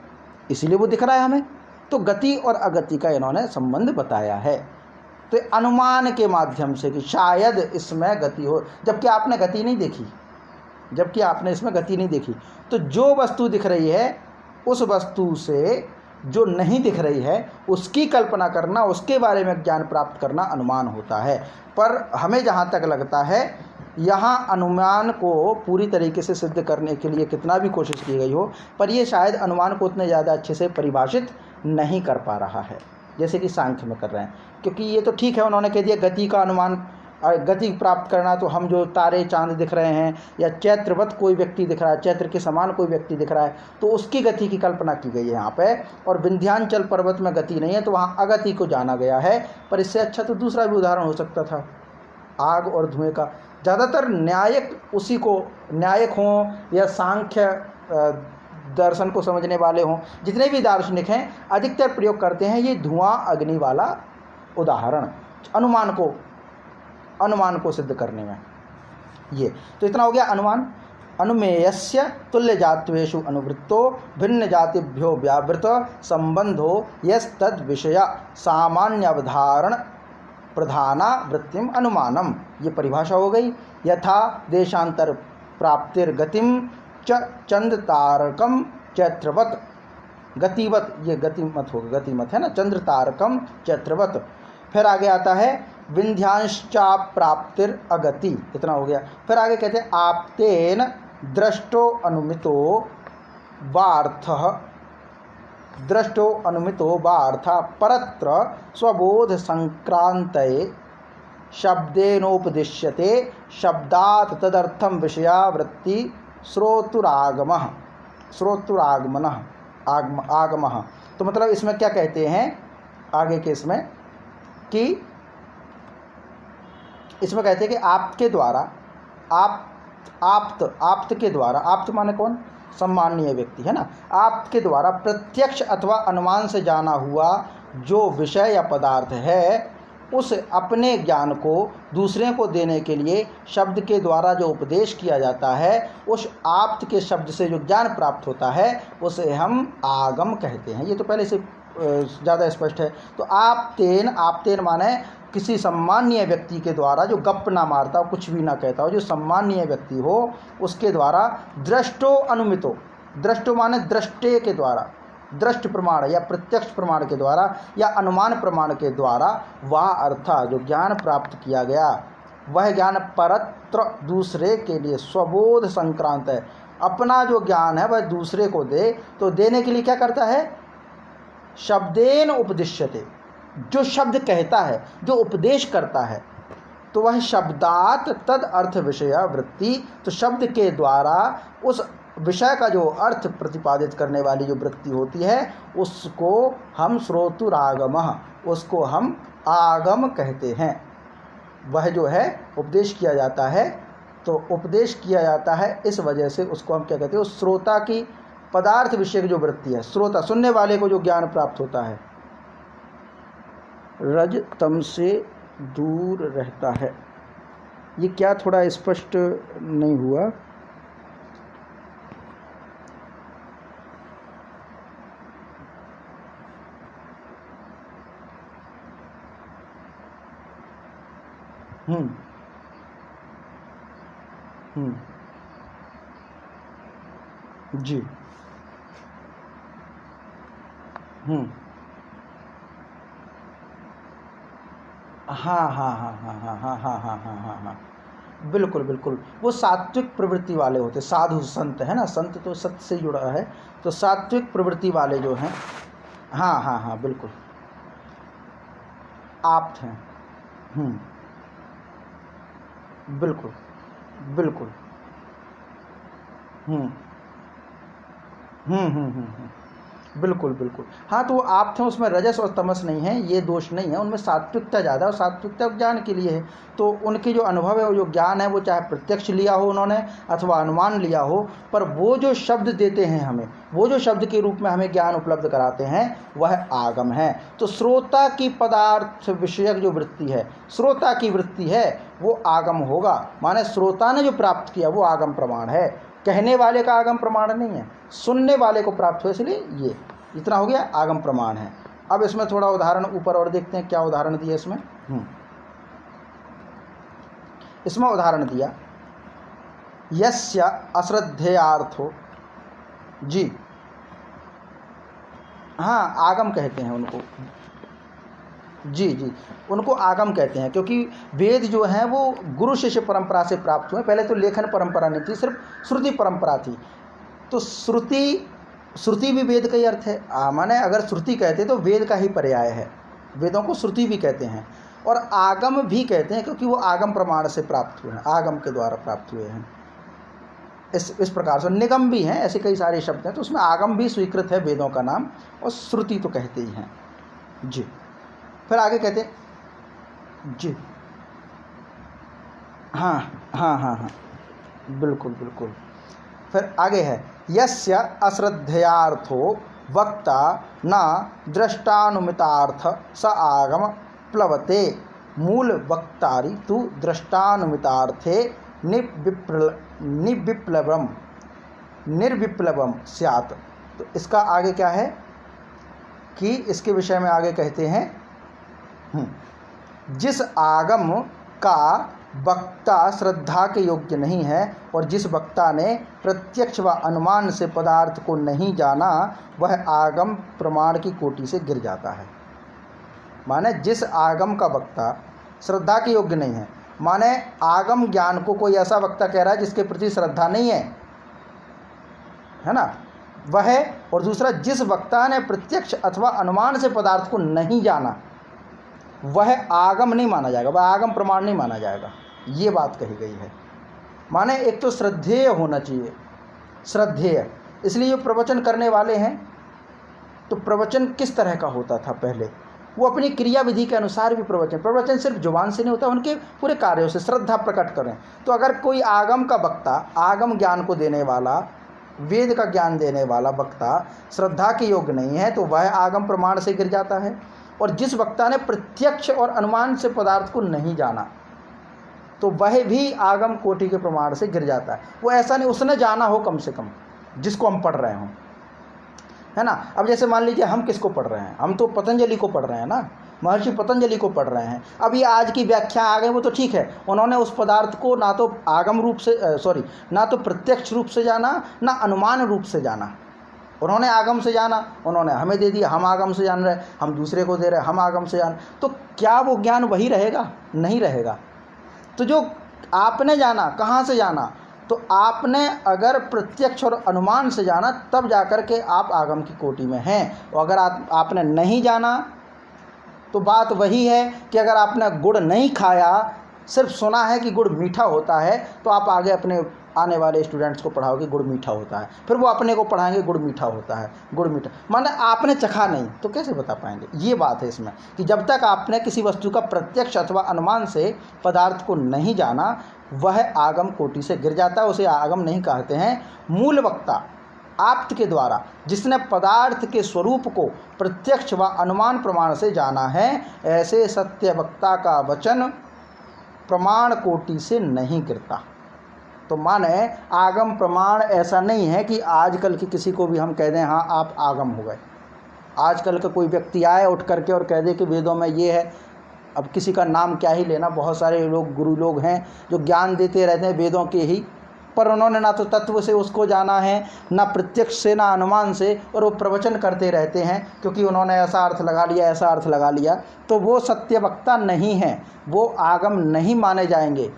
इसीलिए वो दिख रहा है हमें। तो गति और अगति का इन्होंने संबंध बताया है। तो अनुमान के माध्यम से कि शायद इसमें गति हो, जबकि आपने गति नहीं देखी, जबकि आपने इसमें गति नहीं देखी। तो जो वस्तु दिख रही है, उस वस्तु से जो नहीं दिख रही है उसकी कल्पना करना, उसके बारे में ज्ञान प्राप्त करना अनुमान होता है। पर हमें जहाँ तक लगता है, यहाँ अनुमान को पूरी तरीके से सिद्ध करने के लिए कितना भी कोशिश की गई हो, पर ये शायद अनुमान को उतने ज़्यादा अच्छे से परिभाषित नहीं कर पा रहा है, जैसे कि सांख्य में कर रहे हैं। क्योंकि ये तो ठीक है, उन्होंने कह दिया गति का अनुमान, गति प्राप्त करना, तो हम जो तारे चांद दिख रहे हैं, या चैत्रवत कोई व्यक्ति दिख रहा है, चैत्र के समान कोई व्यक्ति दिख रहा है, तो उसकी गति की कल्पना की गई है यहाँ पे। और विंध्यांचल पर्वत में गति नहीं है, तो वहाँ अगति को जाना गया है। पर इससे अच्छा तो दूसरा भी उदाहरण हो सकता था, आग और धुएं का। ज़्यादातर न्यायिक उसी को, न्यायिक हों या सांख्य दर्शन को समझने वाले हों, जितने भी दार्शनिक हैं, अधिकतर प्रयोग करते हैं ये धुआं अग्नि वाला उदाहरण अनुमान को सिद्ध करने में। ये तो इतना हो गया अनुमान। अनुमेयस्य तुल्य जात्वेषु अनुवृत्तो भिन्न जातिभ्यो व्यावृत संबंधो यस्तद विषय सामान्य अवधारण प्रधाना वृत्तिम अनुमानम। ये परिभाषा हो गई। यथा देशांतर प्राप्तिर गतिम च चंद्र तारकम चैत्रवत गतिवत, ये गतिमत होगा, गतिमत है ना, चंद्र तारकम चैत्रवत। फिर आगे आता है विंध्यांश्चा प्राप्तिर अगति, इतना हो गया। फिर आगे कहते हैं आप्तेन दृष्टो अनुमितो वार्थः, दृष्टो अनुमितो वार्थ परत्र स्वबोध संक्रांतये शब्देनोपदिश्यते शब्दात् तदर्थम विषयावृत्ति श्रोतुरागमः, श्रोतुरागमनः आगमः। तो मतलब इसमें क्या कहते हैं आगे के इसमें कि इसमें कहते हैं कि आपके द्वारा, आप्त के द्वारा, आप्त माने कौन, सम्माननीय व्यक्ति है ना, आपके द्वारा प्रत्यक्ष अथवा अनुमान से जाना हुआ जो विषय या पदार्थ है, उस अपने ज्ञान को दूसरे को देने के लिए शब्द के द्वारा जो उपदेश किया जाता है, उस आप्त के शब्द से जो ज्ञान प्राप्त होता है उसे हम आगम कहते हैं। ये तो पहले से ज़्यादा स्पष्ट है। तो आप्तेन माने किसी सम्मानीय व्यक्ति के द्वारा, जो गप ना मारता हो, कुछ भी ना कहता हो, जो सम्मानीय व्यक्ति हो, उसके द्वारा दृष्टो अनुमितो, दृष्टो माने दृष्टे के द्वारा, दृष्ट प्रमाण या प्रत्यक्ष प्रमाण के द्वारा या अनुमान प्रमाण के द्वारा वह अर्थ जो ज्ञान प्राप्त किया गया, वह ज्ञान परत्र दूसरे के लिए स्वबोध संक्रांत है। अपना जो ज्ञान है वह दूसरे को दे, तो देने के लिए क्या करता है? शब्देन उपदिश्यते, जो शब्द कहता है, जो उपदेश करता है, तो वह शब्दात तद अर्थ विषय वृत्ति, तो शब्द के द्वारा उस विषय का जो अर्थ प्रतिपादित करने वाली जो वृत्ति होती है उसको हम श्रोतुरागमः, उसको हम आगम कहते हैं। वह जो है उपदेश किया जाता है, तो उपदेश किया जाता है इस वजह से उसको हम क्या कहते हैं? उस श्रोता की पदार्थ विषय की जो वृत्ति है, श्रोता सुनने वाले को जो ज्ञान प्राप्त होता है, रज तम से दूर रहता है। ये क्या थोड़ा स्पष्ट नहीं हुआ? जी। हाँ, बिल्कुल बिल्कुल। वो सात्विक प्रवृत्ति वाले होते, साधु संत है ना, संत तो सत्य से जुड़ा है, तो सात्विक प्रवृत्ति वाले जो हैं, हाँ बिल्कुल आप्त हैं। बिल्कुल बिल्कुल। बिल्कुल बिल्कुल। हाँ, तो वो आप थे, उसमें रजस और तमस नहीं है, ये दोष नहीं है, उनमें सात्विकता ज़्यादा, और सात्विकता ज्ञान के लिए है। तो उनके जो अनुभव है, वो जो ज्ञान है, वो चाहे प्रत्यक्ष लिया हो उन्होंने अथवा अनुमान लिया हो, पर वो जो शब्द देते हैं हमें, वो जो शब्द के रूप में हमें ज्ञान उपलब्ध कराते हैं, वह आगम है। तो श्रोता की पदार्थ विषयक जो वृत्ति है, श्रोता की वृत्ति है, वो आगम होगा। माने श्रोता ने जो प्राप्त किया वो आगम प्रमाण है, कहने वाले का आगम प्रमाण नहीं है, सुनने वाले को प्राप्त हो, इसलिए ये इतना हो गया आगम प्रमाण है। अब इसमें थोड़ा उदाहरण ऊपर और देखते हैं, क्या उदाहरण दिया इसमें। इसमें उदाहरण दिया यस्य अश्रद्धेयार्थो, जी हाँ, आगम कहते हैं उनको, जी उनको आगम कहते हैं, क्योंकि वेद जो हैं वो गुरु शिष्य परंपरा से प्राप्त हुए। पहले तो लेखन परंपरा नहीं थी, सिर्फ श्रुति परंपरा थी। तो श्रुति भी वेद का ही अर्थ है। माने अगर श्रुति कहते तो वेद का ही पर्याय है, वेदों को श्रुति भी कहते हैं, और आगम भी कहते हैं, क्योंकि वो आगम प्रमाण से प्राप्त हुए हैं, आगम के द्वारा प्राप्त हुए हैं। इस प्रकार से निगम भी हैं, ऐसे कई सारे शब्द हैं, तो उसमें आगम भी स्वीकृत है वेदों का नाम, और श्रुति तो कहते ही हैं जी। फिर आगे कहते हैं जी, हाँ, बिल्कुल। फिर आगे है यस्य अश्रद्धेयार्थो वक्ता न दृष्टानुमितार्थ स आगम प्लवते, मूल वक्तारि तु दृष्टानुमितार्थे निर्विप्लवम स्यात्। तो इसका आगे क्या है कि इसके विषय में आगे कहते हैं जिस आगम का वक्ता श्रद्धा के योग्य नहीं है, और जिस वक्ता ने प्रत्यक्ष व अनुमान से पदार्थ को नहीं जाना, वह आगम प्रमाण की कोटि से गिर जाता है। माने जिस आगम का वक्ता श्रद्धा के योग्य नहीं है, माने आगम ज्ञान को कोई ऐसा वक्ता कह रहा है जिसके प्रति श्रद्धा नहीं है ना, वह, और दूसरा जिस वक्ता ने प्रत्यक्ष अथवा अनुमान से पदार्थ को नहीं जाना, वह आगम नहीं माना जाएगा, वह आगम प्रमाण नहीं माना जाएगा। ये बात कही गई है। माने एक तो श्रद्धेय होना चाहिए, श्रद्धेय, इसलिए जो प्रवचन करने वाले हैं, तो प्रवचन किस तरह का होता था पहले, वो अपनी क्रिया विधि के अनुसार भी प्रवचन सिर्फ जुबान से नहीं होता, उनके पूरे कार्यों से श्रद्धा प्रकट करें। तो अगर कोई आगम का वक्ता, आगम ज्ञान को देने वाला, वेद का ज्ञान देने वाला वक्ता श्रद्धा के योग्य नहीं है, तो वह आगम प्रमाण से गिर जाता है। और जिस वक्ता ने प्रत्यक्ष और अनुमान से पदार्थ को नहीं जाना तो वह भी आगम कोटि के प्रमाण से गिर जाता है। वो ऐसा नहीं उसने जाना हो कम से कम, जिसको हम पढ़ रहे हों, है ना। अब जैसे मान लीजिए हम किसको पढ़ रहे हैं, हम तो पतंजलि को पढ़ रहे हैं ना, महर्षि पतंजलि को पढ़ रहे हैं। अब ये आज की व्याख्या आ गई वो तो ठीक है, उन्होंने उस पदार्थ को ना तो आगम रूप से ना तो प्रत्यक्ष रूप से जाना, ना अनुमान रूप से जाना। उन्होंने आगम से जाना, उन्होंने हमें दे दिया, हम आगम से जान रहे, हम दूसरे को दे रहे, हम आगम से जान, तो क्या वो ज्ञान वही रहेगा? नहीं रहेगा। तो जो आपने जाना, कहाँ से जाना? तो आपने अगर प्रत्यक्ष और अनुमान से जाना तब जाकर के आप आगम की कोटि में हैं। और अगर आपने नहीं जाना तो बात वही है कि अगर आपने गुड़ नहीं खाया, सिर्फ सुना है कि गुड़ मीठा होता है, तो आप आगे अपने आने वाले स्टूडेंट्स को पढ़ाओगे गुड़ मीठा होता है, फिर वो अपने को पढ़ाएंगे गुड़ मीठा होता है, गुड़ मीठा, माने आपने चखा नहीं तो कैसे बता पाएंगे। ये बात है इसमें कि जब तक आपने किसी वस्तु का प्रत्यक्ष अथवा अनुमान से पदार्थ को नहीं जाना वह आगम कोटि से गिर जाता है, उसे आगम नहीं कहते हैं। मूल वक्ता आप्त के द्वारा जिसने पदार्थ के स्वरूप को प्रत्यक्ष व अनुमान प्रमाण से जाना है, ऐसे सत्य वक्ता का वचन प्रमाण कोटि से नहीं गिरता। तो माने आगम प्रमाण ऐसा नहीं है कि आजकल की किसी को भी हम कह दें हाँ आप आगम हो गए। आजकल का कोई व्यक्ति आए उठ करके और कह दे कि वेदों में ये है, अब किसी का नाम क्या ही लेना, बहुत सारे लोग गुरु लोग हैं जो ज्ञान देते रहते हैं वेदों के ही, पर उन्होंने ना तो तत्व से उसको जाना है, ना प्रत्यक्ष से, ना अनुमान से, और वो प्रवचन करते रहते हैं क्योंकि उन्होंने ऐसा अर्थ लगा लिया, ऐसा अर्थ लगा लिया। तो वो सत्य वक्ता नहीं है, वो आगम नहीं माने जाएंगे,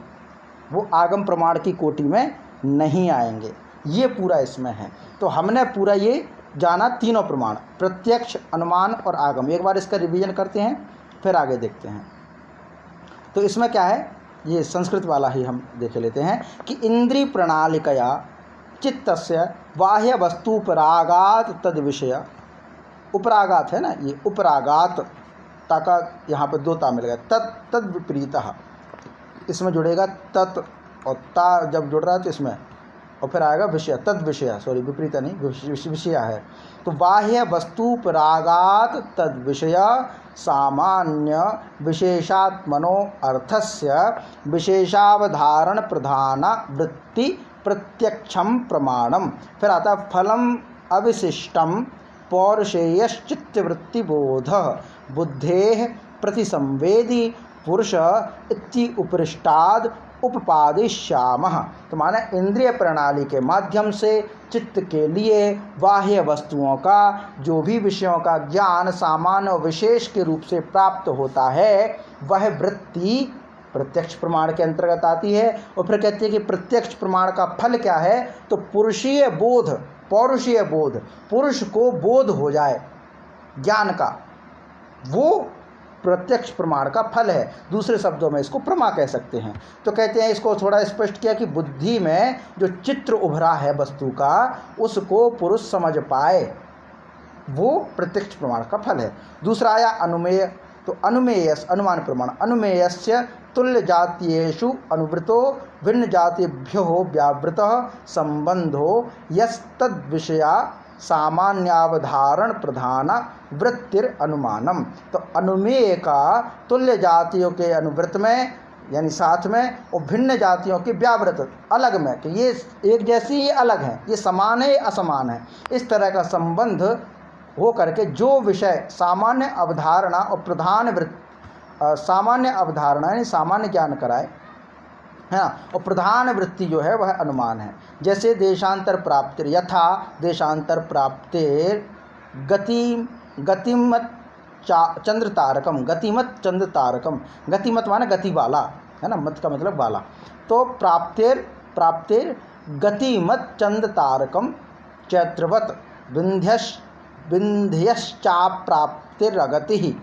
वो आगम प्रमाण की कोटि में नहीं आएंगे। ये पूरा इसमें है। तो हमने पूरा ये जाना तीनों प्रमाण, प्रत्यक्ष, अनुमान और आगम। एक बार इसका रिवीजन करते हैं फिर आगे देखते हैं। तो इसमें क्या है, ये संस्कृत वाला ही हम देख लेते हैं कि इंद्रिय प्रणालिकया चित्तस्य बाह्य वस्तु परागात तद विषय, उपरागात है ना, ये उपरागात ताका यहाँ पर 2 ता मिल गया, तद विपरीतः, इसमें जुड़ेगा तत्, और ता जब जुड़ रहा है तो इसमें, और फिर आएगा विषय, तद विषय, सॉरी विपरीत नहीं, विषय है। तो बाह्य वस्तु परागात तद विषय सामान्य विशेषात्मनो अर्थस्य विशेषावधारण प्रधान वृत्ति प्रत्यक्षम प्रमाणम। फिर आता है फलम अविशिष्टम पौरुषेयश्चित्तवृत्ति बोध बुद्धेः प्रतिसंवेदी पुरुष इति उपरिष्टाद उपपादिष्यामः। तो माने इंद्रिय प्रणाली के माध्यम से चित्त के लिए बाह्य वस्तुओं का, जो भी विषयों का ज्ञान सामान्य और विशेष के रूप से प्राप्त होता है, वह वृत्ति प्रत्यक्ष प्रमाण के अंतर्गत आती है। और फिर कहते हैं कि प्रत्यक्ष प्रमाण का फल क्या है, तो पुरुषीय बोध, पौरुषीय बोध, पुरुष को बोध हो जाए ज्ञान का, वो प्रत्यक्ष प्रमाण का फल है। दूसरे शब्दों में इसको प्रमा कह सकते हैं। तो कहते हैं, इसको थोड़ा स्पष्ट किया कि बुद्धि में जो चित्र उभरा है वस्तु का, उसको पुरुष समझ पाए, वो प्रत्यक्ष प्रमाण का फल है। दूसरा आया अनुमेय। तो अनुमेयस, अनुमान प्रमाण, अनुमेयस्य तुल्य जातीयेषु अनुवृतो भिन्न जातिभ्यो व्यावृतः संबंधो यस्तद विषया सामान्यावधारण प्रधान वृत्तिर अनुमानम। तो अनुमेय का तुल्य जातियों के अनुवृत्त में यानी साथ में, और भिन्न जातियों के व्यावृत अलग में, कि ये एक जैसी ये अलग है, ये समान है असमान है, इस तरह का संबंध हो करके जो विषय सामान्य अवधारणा और प्रधान सामान्य अवधारणा यानी सामान्य ज्ञान कराए है ना, और प्रधान वृत्ति जो है वह अनुमान है। जैसे देशांतर प्राप्तिर, यथा देशांतर प्राप्तिर गतिमत चंद्र तारकम, गतिमत चंद्र तारकम, गतिमत माने गति वाला है ना, मत का मतलब वाला। तो प्राप्तिर गतिमत चंद्र तारकम चैत्रवत विंध्यश्चाप्राप्तिरगति ही,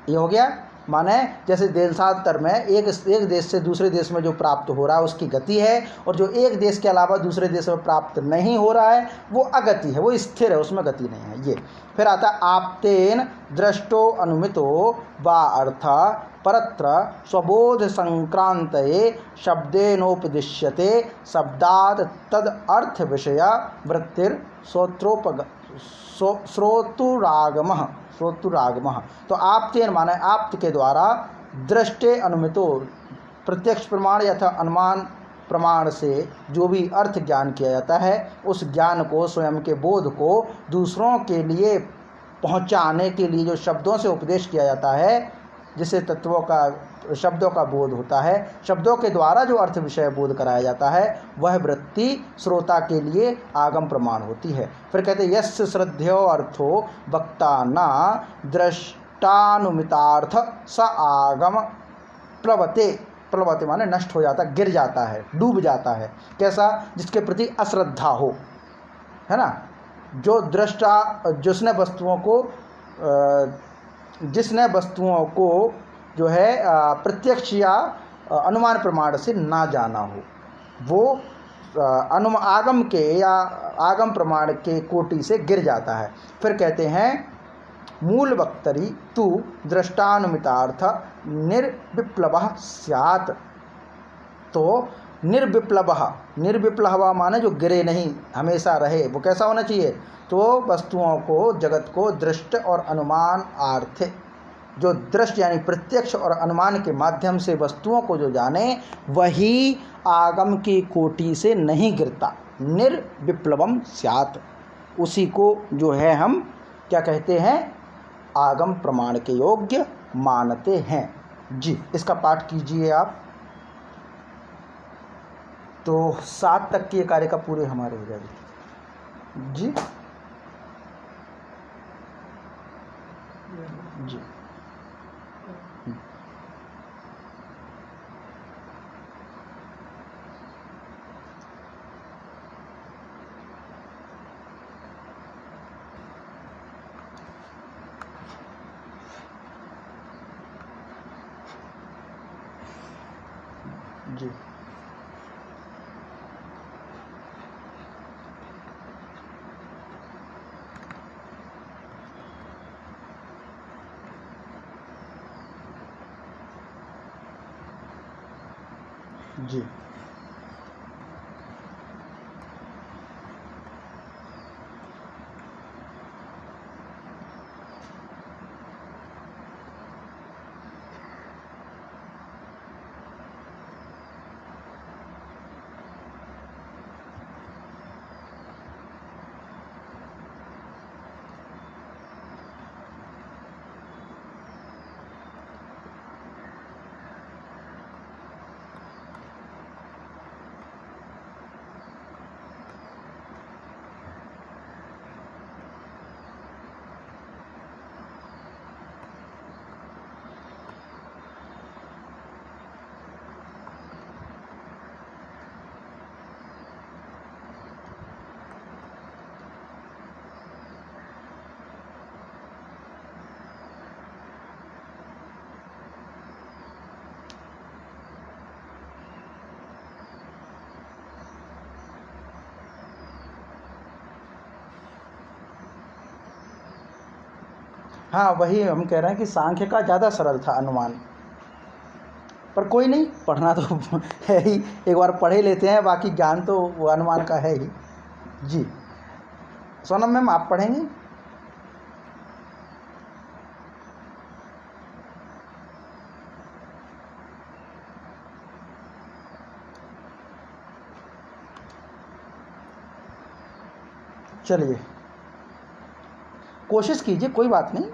ये हो गया। माने जैसे देशांतर में एक देश से दूसरे देश में जो प्राप्त हो रहा है उसकी गति है, और जो एक देश के अलावा दूसरे देश में प्राप्त नहीं हो रहा है वो अगति है, वो स्थिर है, उसमें गति नहीं है। ये फिर आता आप्तेन दृष्टो अनुमितो वा अर्थ परत्र स्वबोध संक्रांतये शब्देनोपदिश्यते शब्दात् तद अर्थ विषय वृत्तिर श्रोतुरागमः श्रोतुरागमः। तो आप्तेन माने आप्त के द्वारा, दृष्टे अनुमितो प्रत्यक्ष प्रमाण यथा अनुमान प्रमाण से जो भी अर्थ ज्ञान किया जाता है, उस ज्ञान को, स्वयं के बोध को दूसरों के लिए पहुंचाने के लिए जो शब्दों से उपदेश किया जाता है, जिसे तत्वों का, शब्दों का बोध होता है, शब्दों के द्वारा जो अर्थ विषय बोध कराया जाता है, वह वृत्ति श्रोता के लिए आगम प्रमाण होती है। फिर कहते हैं यस्य श्रद्धेयो अर्थो वक्ता न दृष्टानुमितार्थ स आगम प्लवते। प्लवते माने नष्ट हो जाता, गिर जाता है, डूब जाता है। कैसा? जिसके प्रति अश्रद्धा हो, है ना। जो दृष्टा, जिसने वस्तुओं को जो है प्रत्यक्ष या अनुमान प्रमाण से ना जाना हो, वो आगम के या आगम प्रमाण के कोटि से गिर जाता है। फिर कहते हैं मूल वक्तरी तु दृष्टानुमितार्थ निर्विप्लवः स्यात्। तो निर्विप्लव माने जो गिरे नहीं, हमेशा रहे, वो कैसा होना चाहिए? तो वस्तुओं को, जगत को दृष्ट और अनुमान आर्थ, जो दृष्ट यानी प्रत्यक्ष और अनुमान के माध्यम से वस्तुओं को जो जाने, वही आगम की कोटि से नहीं गिरता। निर्विप्लवम स्यात्, उसी को जो है हम क्या कहते हैं? आगम प्रमाण के योग्य मानते हैं। जी, इसका पाठ कीजिए आप। तो 7 तक की कार्य का पूरे हमारे हो जाएगी। जी जी जी जी हाँ, वही हम कह रहे हैं कि सांख्य का ज़्यादा सरल था अनुमान। पर कोई नहीं, पढ़ना तो है ही, एक बार पढ़े लेते हैं, बाकी ज्ञान तो वो अनुमान का है ही। जी सोनम मैम, आप पढ़ेंगे? चलिए, कोशिश कीजिए, कोई बात नहीं,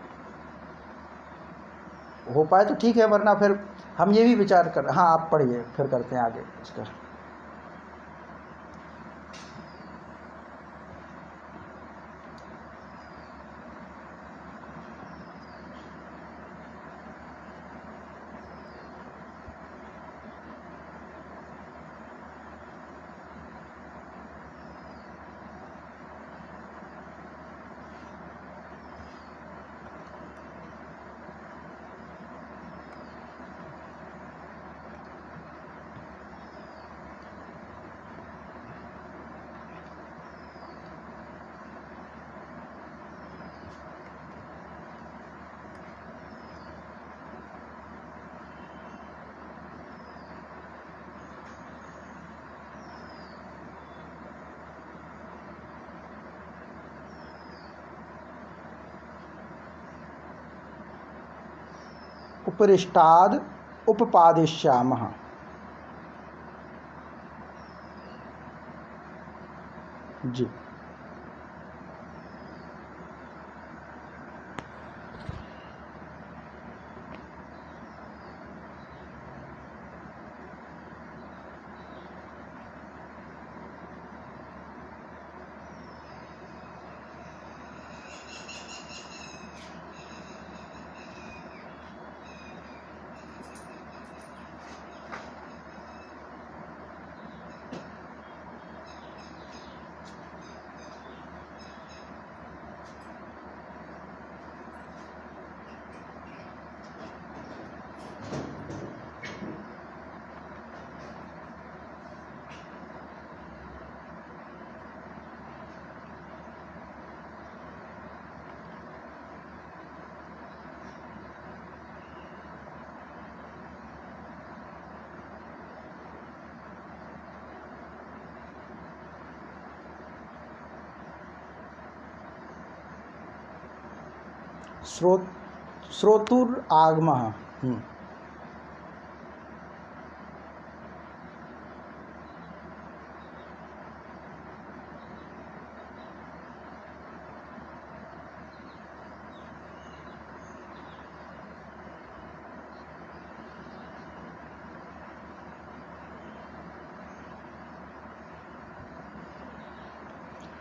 हो पाए तो ठीक है, वरना फिर हम ये भी विचार कर। हाँ, आप पढ़िए, फिर करते हैं आगे इसका। उपरिष्टाद उपपादिष्यामः। जी श्रोतुर आगमः।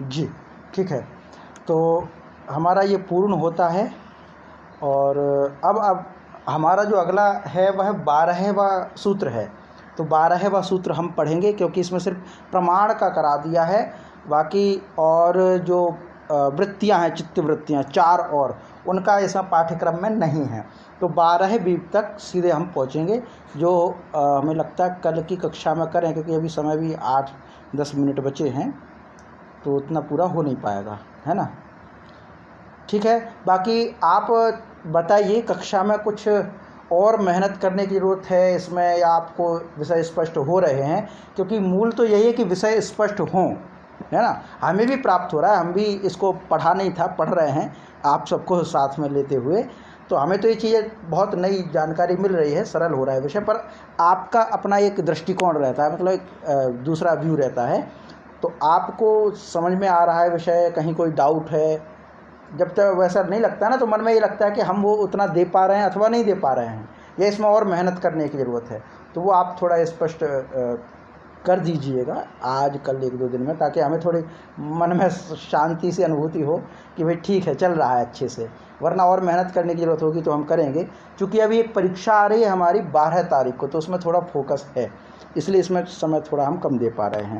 जी ठीक है, तो हमारा ये पूर्ण होता है। और अब हमारा जो अगला है वह 12वां सूत्र है। तो 12वां सूत्र हम पढ़ेंगे, क्योंकि इसमें सिर्फ प्रमाण का करा दिया है, बाकी और जो वृत्तियां हैं, चित्त वृत्तियां 4 और उनका इसमें पाठ्यक्रम में नहीं है। तो 12वीं तक सीधे हम पहुंचेंगे, जो हमें लगता है कल की कक्षा में करें, क्योंकि अभी समय भी 8-10 मिनट बचे हैं, तो उतना पूरा हो नहीं पाएगा, है ना। ठीक है, बाकी आप बताइए कक्षा में कुछ और मेहनत करने की ज़रूरत है इसमें, या आपको विषय स्पष्ट हो रहे हैं? क्योंकि मूल तो यही है कि विषय स्पष्ट हों, है ना। हमें भी प्राप्त हो रहा है, हम भी इसको पढ़ा नहीं था, पढ़ रहे हैं आप सबको साथ में लेते हुए। तो हमें तो ये चीज़ें बहुत नई जानकारी मिल रही है, सरल हो रहा है विषय, पर आपका अपना एक दृष्टिकोण रहता है, मतलब एक दूसरा व्यू रहता है। तो आपको समझ में आ रहा है विषय, कहीं कोई डाउट है? जब तक वैसा नहीं लगता ना, तो मन में ये लगता है कि हम वो उतना दे पा रहे हैं अथवा नहीं दे पा रहे हैं, या इसमें और मेहनत करने की ज़रूरत है। तो वो आप थोड़ा स्पष्ट कर दीजिएगा आज कल 1-2 दिन में, ताकि हमें थोड़ी मन में शांति से अनुभूति हो कि भाई ठीक है, चल रहा है अच्छे से। वरना और मेहनत करने की ज़रूरत होगी तो हम करेंगे, क्योंकि अभी एक परीक्षा आ रही है हमारी 12 तारीख को, तो उसमें थोड़ा फोकस है, इसलिए इसमें समय थोड़ा हम कम दे पा रहे हैं।